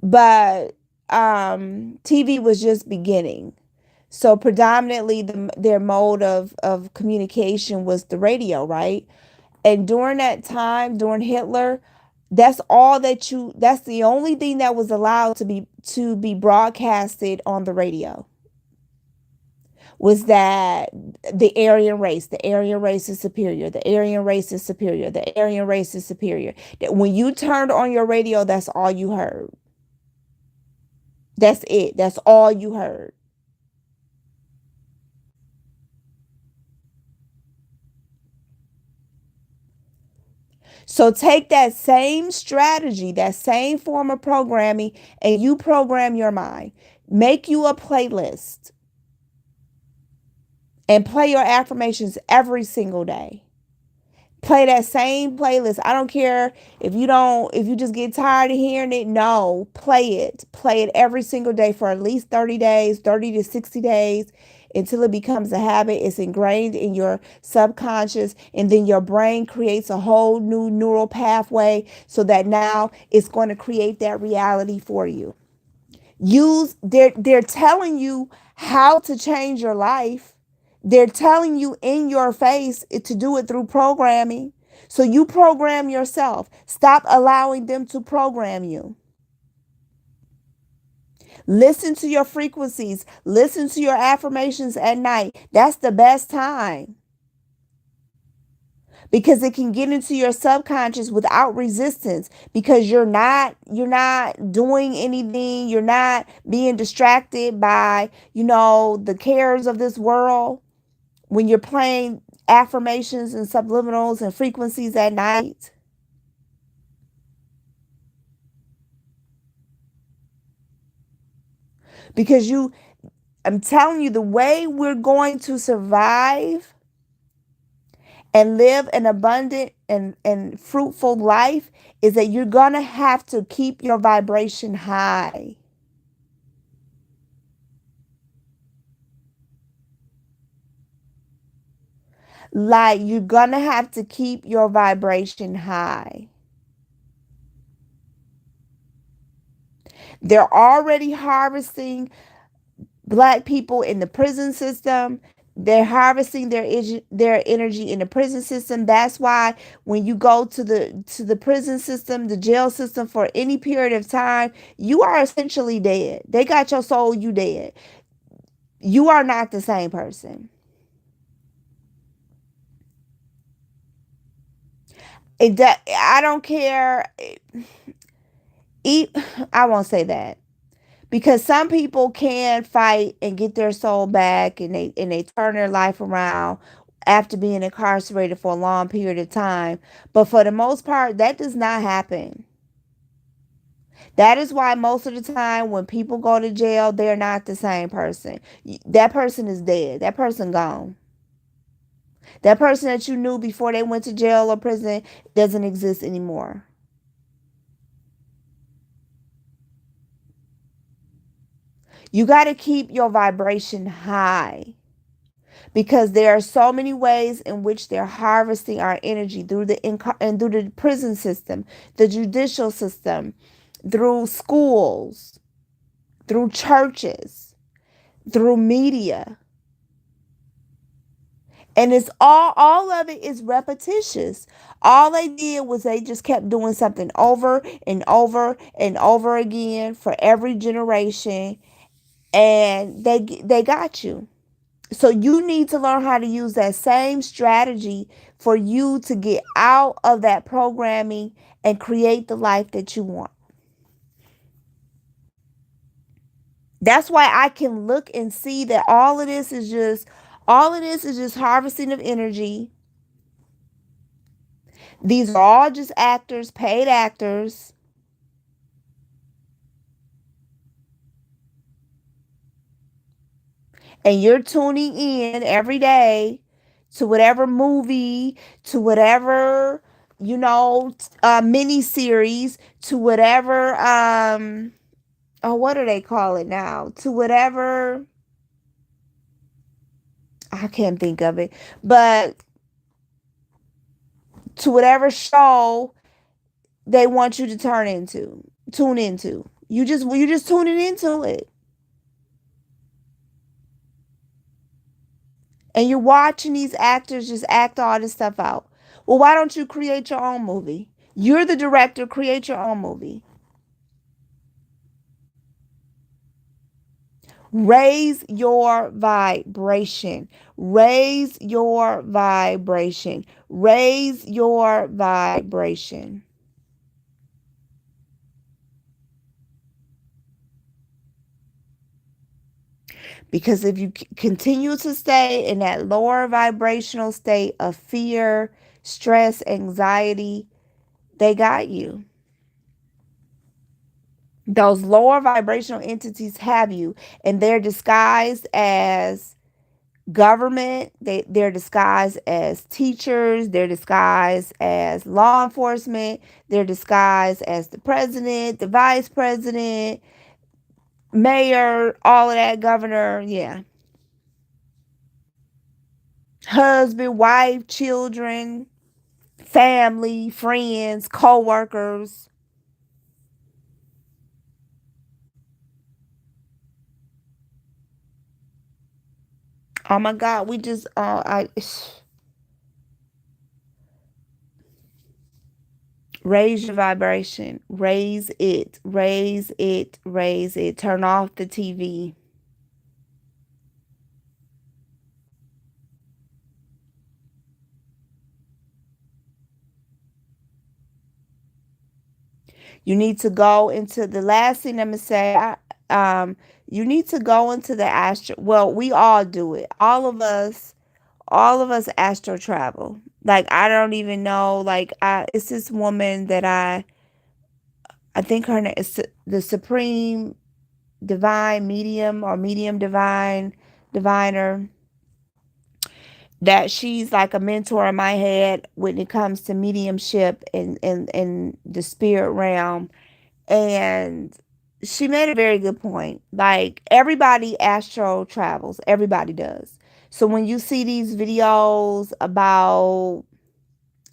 But TV was just beginning. So predominantly their mode of communication was the radio, right? And during that time, during Hitler, that's the only thing that was allowed to be broadcasted on the radio was that the Aryan race, the Aryan race is superior, the Aryan race is superior, the Aryan race is superior. That when you turned on your radio, that's all you heard. That's it. That's all you heard. So take that same strategy, that same form of programming, and you program your mind. Make you a playlist and play your affirmations every single day. Play that same playlist. I don't care if you just get tired of hearing it. No, play it. Play it every single day for at least 30 days, 30 to 60 days until it becomes a habit. It's ingrained in your subconscious, and then your brain creates a whole new neural pathway so that now it's going to create that reality for you. They're telling you how to change your life. They're telling you in your face to do it through programming. So you program yourself. Stop allowing them to program you. Listen to your frequencies. Listen to your affirmations at night. That's the best time because it can get into your subconscious without resistance because you're not doing anything. You're not being distracted by, the cares of this world when you're playing affirmations and subliminals and frequencies at night. Because I'm telling you, the way we're going to survive and live an abundant and fruitful life is that you're going to have to keep your vibration high. Like you're going to have to keep your vibration high. They're already harvesting black people in the prison system. They're harvesting their energy in the prison system. That's why when you go to the prison system, the jail system for any period of time, you are essentially dead. They got your soul, you dead. You are not the same person. I don't care. Eat, I won't say that. Because some people can fight and get their soul back, and they turn their life around after being incarcerated for a long period of time. But for the most part, that does not happen. That is why most of the time when people go to jail, they're not the same person. That person is dead. That person gone. That person that you knew before they went to jail or prison doesn't exist anymore. You got to keep your vibration high, because there are so many ways in which they're harvesting our energy through and through the prison system, the judicial system, through schools, through churches, through media. And it's all of it is repetitious. All they did was they just kept doing something over and over and over again for every generation, and they got you. So you need to learn how to use that same strategy for you to get out of that programming and create the life that you want. That's why I can look and see that all of this is just harvesting of energy. These are all just actors, paid actors, and you're tuning in every day to whatever movie, to whatever, mini series, to whatever oh, what do they call it now? To whatever, I can't think of it, but to whatever show they want you to tune into. You just tuning into it. And you're watching these actors just act all this stuff out. Well, why don't you create your own movie? You're the director, create your own movie. Raise your vibration. Raise your vibration. Raise your vibration. Because if you continue to stay in that lower vibrational state of fear, stress, anxiety, they got you. Those lower vibrational entities have you, and they're disguised as government, they're disguised as teachers, they're disguised as law enforcement, they're disguised as the president, the vice president, mayor, all of that, governor, yeah. Husband, wife, children, family, friends, co-workers. Oh my God, we just I raise your vibration. Raise it. Raise it. Raise it. Turn off the TV. You need to go into the last thing I'm gonna say. You need to go into the astro. Well, we all do it. All of us astro travel. Like I don't even know. Like it's this woman that I think her name is the Supreme Divine Medium or Medium Divine Diviner. that she's like a mentor in my head when it comes to mediumship and the spirit realm. And she made a very good point. Like, everybody astro travels, everybody does. So when you see these videos about,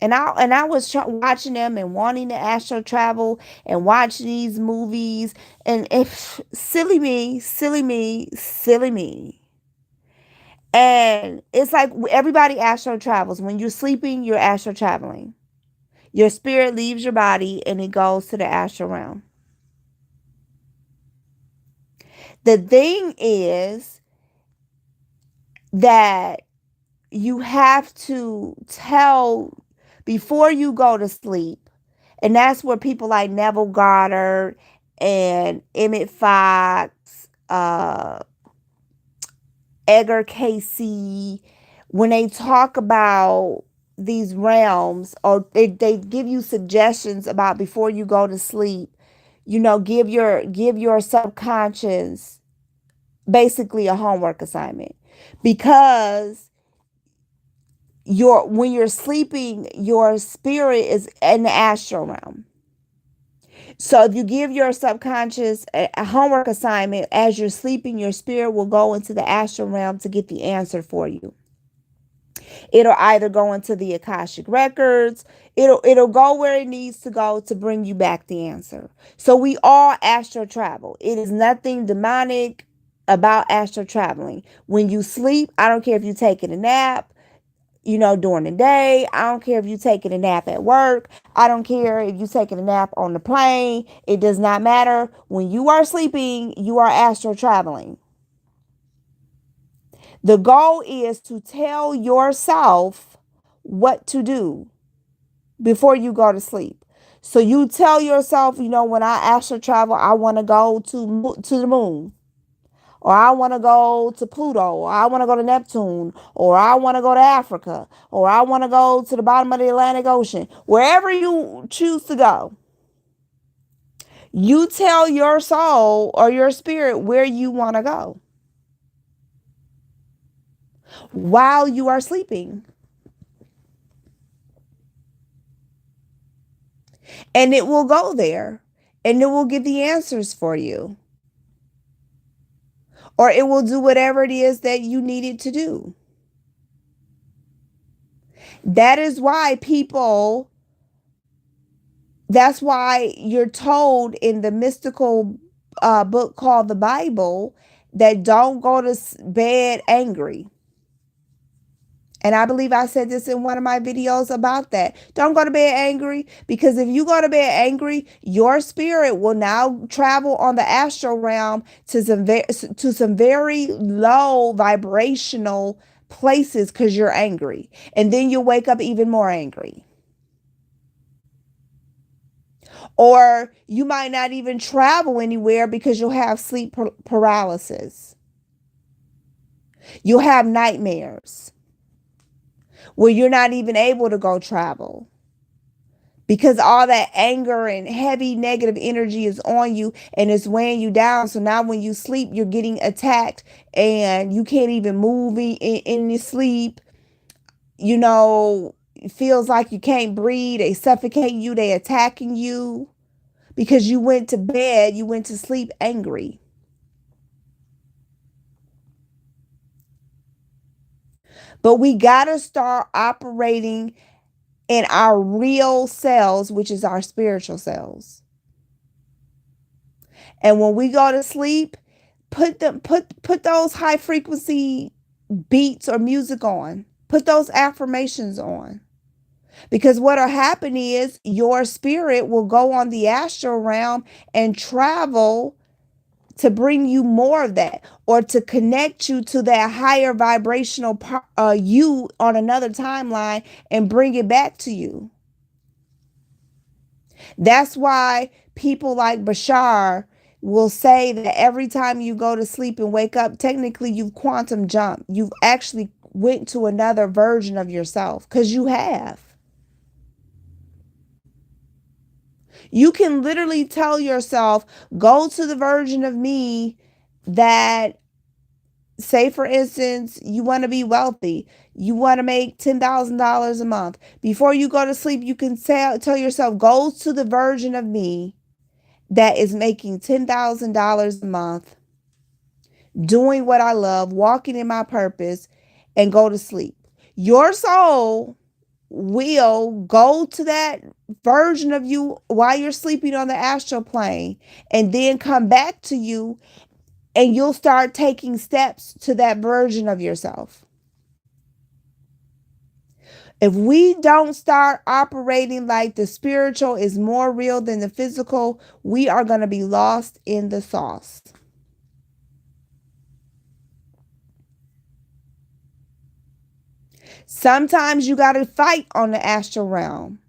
and I was watching them and wanting to astro travel and watch these movies, and if silly me, silly me, silly me. And it's like everybody astro travels. When you're sleeping, you're astro traveling. Your spirit leaves your body and it goes to the astral realm. The thing is that you have to tell before you go to sleep. And that's where people like Neville Goddard and Emmett Fox, Edgar Casey, when they talk about these realms, or they give you suggestions about before you go to sleep, give your subconscious basically a homework assignment, because when you're sleeping, your spirit is in the astral realm. So if you give your subconscious a homework assignment as you're sleeping, your spirit will go into the astral realm to get the answer for you. It'll either go into the Akashic records. It'll go where it needs to go to bring you back the answer. So we all astral travel. It is nothing demonic about astral traveling. When you sleep, I don't care if you're taking a nap, during the day. I don't care if you're taking a nap at work. I don't care if you're taking a nap on the plane. It does not matter. When you are sleeping, you are astral traveling. The goal is to tell yourself what to do before you go to sleep. So you tell yourself, when I astral travel, I want to go to the moon, or I want to go to Pluto, or I want to go to Neptune, or I want to go to Africa, or I want to go to the bottom of the Atlantic Ocean. Wherever you choose to go, you tell your soul or your spirit where you want to go while you are sleeping. And it will go there, and it will get the answers for you, or it will do whatever it is that you need it to do. That is why that's why you're told in the mystical book called the Bible that don't go to bed angry. And I believe I said this in one of my videos about that. Don't go to bed angry, because if you go to bed angry, your spirit will now travel on the astral realm to some very low vibrational places because you're angry. And then you'll wake up even more angry. Or you might not even travel anywhere because you'll have sleep paralysis. You'll have nightmares where you're not even able to go travel because all that anger and heavy negative energy is on you and it's weighing you down. So now when you sleep, you're getting attacked and you can't even move in your sleep. It feels like you can't breathe. They suffocate you. They attacking you because you went to sleep angry. But we got to start operating in our real selves, which is our spiritual selves. And when we go to sleep, put those high frequency beats or music on. Put those affirmations on. Because what'll happen is your spirit will go on the astral realm and travel to bring you more of that, or to connect you to that higher vibrational you on another timeline and bring it back to you. That's why people like Bashar will say that every time you go to sleep and wake up, technically you've quantum jumped. You've actually went to another version of yourself, because you have. You can literally tell yourself, go to the version of me that Say, for instance, you want to be wealthy. You want to make $10,000 a month. Before you go to sleep, you can tell yourself, go to the version of me that is making $10,000 a month, doing what I love, walking in my purpose, and go to sleep. Your soul will go to that version of you while you're sleeping on the astral plane and then come back to you, and you'll start taking steps to that version of yourself. If we don't start operating like the spiritual is more real than the physical, we are going to be lost in the sauce. Sometimes you got to fight on the astral realm.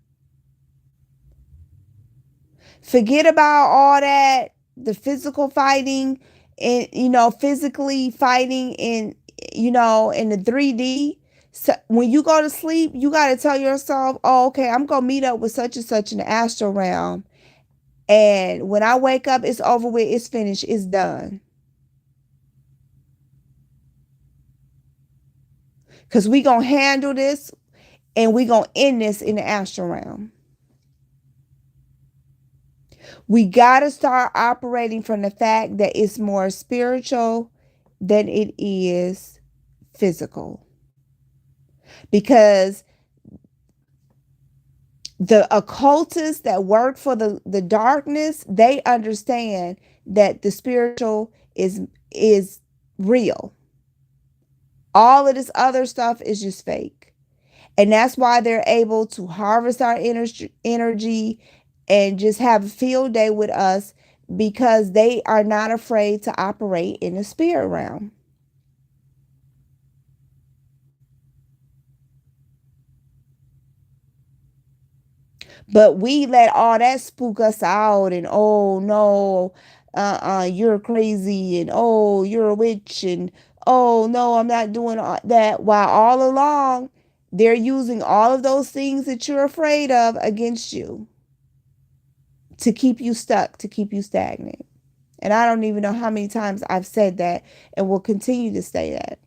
Forget about all that, the physical fighting and, physically fighting in, in the 3D. So when you go to sleep, you got to tell yourself, oh, okay, I'm going to meet up with such and such in the astral realm. And when I wake up, it's over with, it's finished, it's done. Because we going to handle this and we going to end this in the astral realm. We got to start operating from the fact that it's more spiritual than it is physical. Because the occultists that work for the darkness, they understand that the spiritual is real. All of this other stuff is just fake. And that's why they're able to harvest our energy and just have a field day with us, because they are not afraid to operate in the spirit realm. But we let all that spook us out, and oh no, you're crazy, and oh, you're a witch, and oh no, I'm not doing all that. While all along, they're using all of those things that you're afraid of against you to keep you stuck, to keep you stagnant. And I don't even know how many times I've said that and will continue to say that.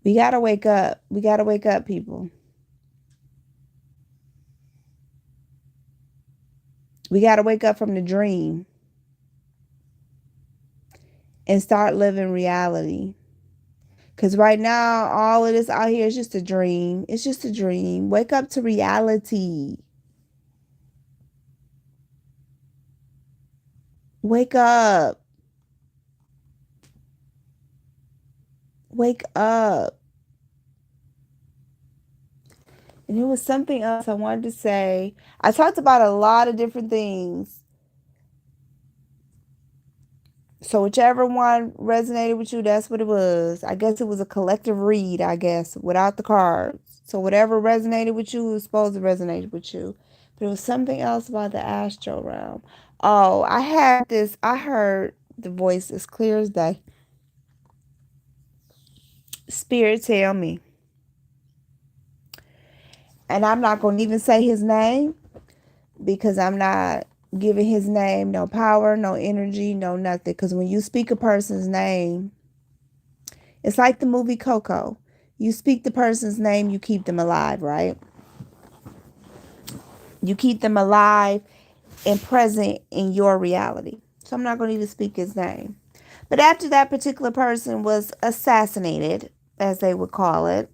We got to wake up. We got to wake up, people. We got to wake up from the dream and start living reality. Because right now, all of this out here is just a dream. It's just a dream. Wake up to reality. Wake up. Wake up. And there was something else I wanted to say. I talked about a lot of different things. So whichever one resonated with you, that's what it was. I guess it was a collective read, I guess, without the cards. So whatever resonated with you was supposed to resonate with you. But it was something else about the astral realm. Oh, I heard the voice as clear as day. Spirit tell me. And I'm not going to even say his name, because I'm not giving his name no power, no energy, no nothing. Because when you speak a person's name, it's like the movie Coco. You speak the person's name, you keep them alive, right? You keep them alive and present in your reality. So I'm not going to even speak his name. But after that particular person was assassinated, as they would call it,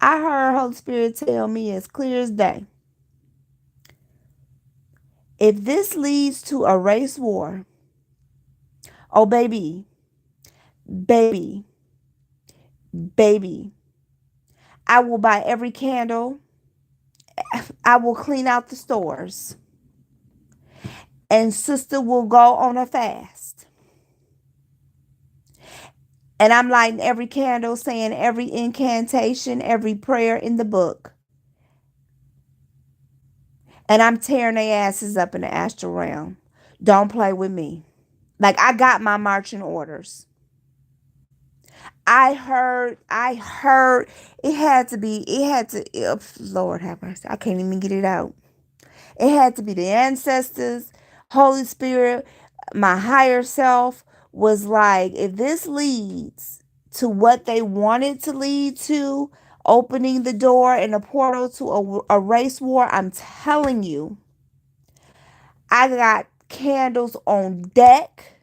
I heard Holy Spirit tell me as clear as day, if this leads to a race war, oh baby, baby, baby, I will buy every candle. I will clean out the stores. And sister will go on a fast. And I'm lighting every candle, saying every incantation, every prayer in the book. And I'm tearing their asses up in the astral realm. Don't play with me. Like, I got my marching orders. I heard it had to, Lord have mercy. I can't even get it out. It had to be the ancestors, Holy Spirit, my higher self was like, if this leads to what they wanted to lead to, opening the door and a portal to a race war, I'm telling you, I got candles on deck.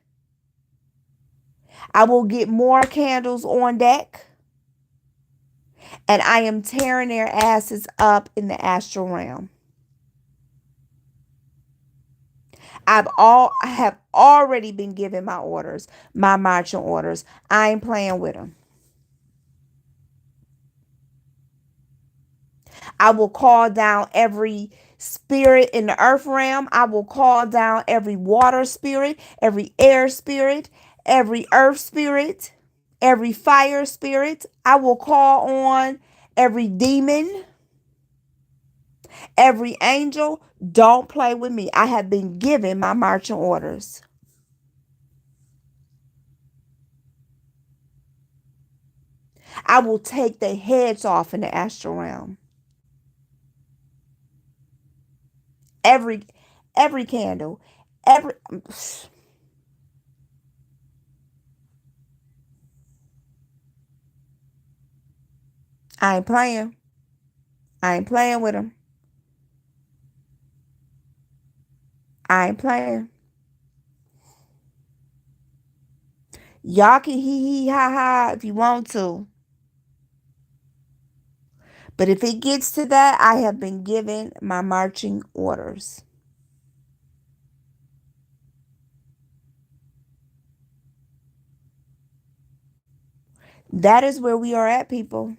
I will get more candles on deck. And I am tearing their asses up in the astral realm. I have already been given my orders, my marching orders. I ain't playing with them. I will call down every spirit in the earth realm. I will call down every water spirit, every air spirit, every earth spirit, every fire spirit. I will call on every demon, every angel. Don't play with me. I have been given my marching orders. I will take their heads off in the astral realm. Every every candle, every I ain't playing. I ain't playing with them. I ain't playing. Y'all can hee hee ha ha if you want to. But if it gets to that, I have been given my marching orders. That is where we are at, people.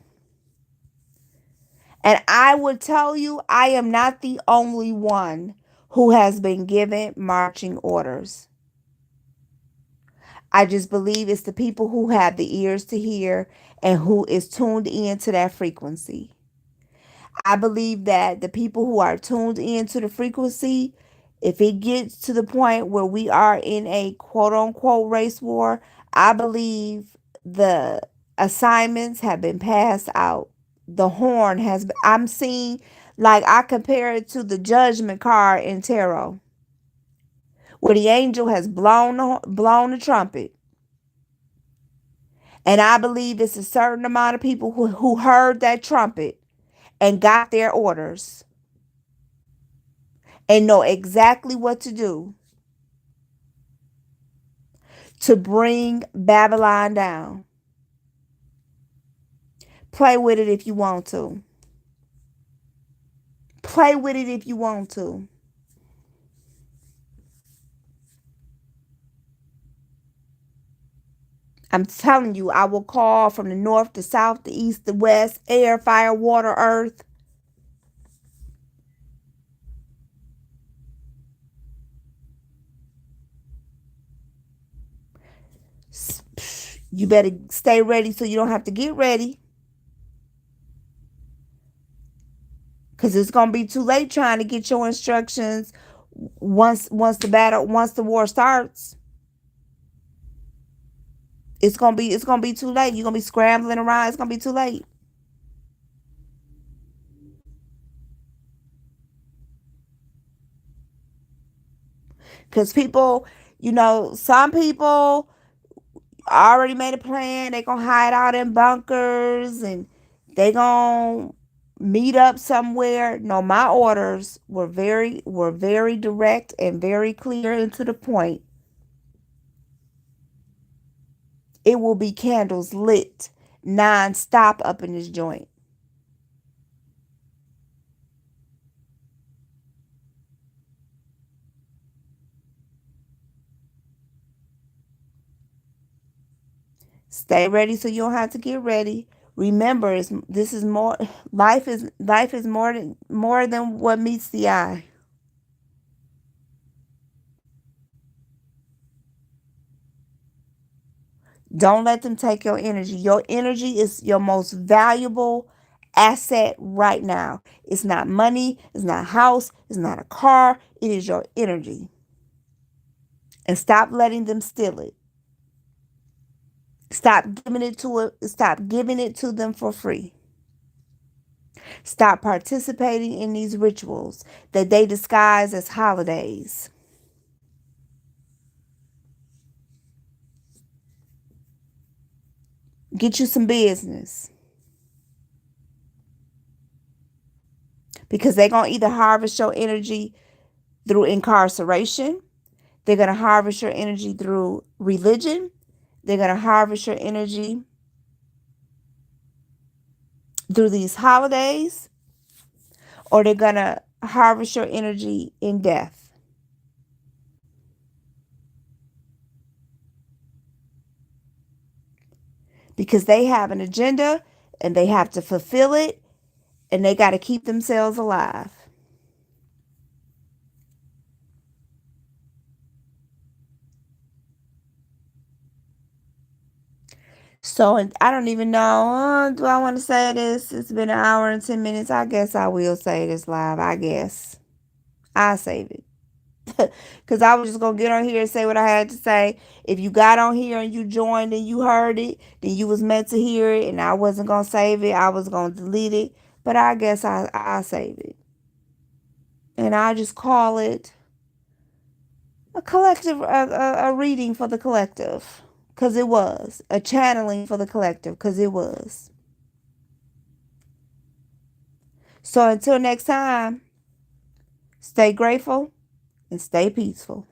And I would tell you, I am not the only one who has been given marching orders. I just believe it's the people who have the ears to hear and who is tuned in to that frequency. I believe that the people who are tuned into the frequency, if it gets to the point where we are in a quote unquote race war, I believe the assignments have been passed out. The horn has been, I'm seeing, like I compare it to the judgment card in tarot, where the angel has blown the trumpet. And I believe it's a certain amount of people who heard that trumpet and got their orders and know exactly what to do to bring Babylon down. Play with it if you want to. Play with it if you want to. I'm telling you, I will call from the north, the south, the east, the west, air, fire, water, earth. You better stay ready so you don't have to get ready. Because it's going to be too late trying to get your instructions once the war starts. It's gonna be too late. You're gonna be scrambling around. It's gonna be too late. Because people, some people already made a plan. They gonna hide out in bunkers and they gonna meet up somewhere. No, my orders were very direct and very clear and to the point. It will be candles lit non-stop up in this joint. Stay ready so you don't have to get ready. Remember, this is more. Life is more than what meets the eye. Don't let them take your energy. Your energy is your most valuable asset right now. It's not money. It's not a house. It's not a car. It is your energy. And stop letting them steal it. Stop giving it to them for free. Stop participating in these rituals that they disguise as holidays. Get you some business. Because they're going to either harvest your energy through incarceration, they're going to harvest your energy through religion, they're going to harvest your energy through these holidays, or they're going to harvest your energy in death. Because they have an agenda and they have to fulfill it, and they got to keep themselves alive. So I don't even know. Do I want to say this? It's been an hour and 10 minutes. I guess I will say this live. I guess I save it. Because I was just going to get on here and say what I had to say. If you got on here and you joined and you heard it, then you was meant to hear it. And I wasn't going to save it. I was going to delete it. But I guess I save it. And I just call it a collective, a reading for the collective. Because it was. A channeling for the collective. Because it was. So until next time, stay grateful and stay peaceful.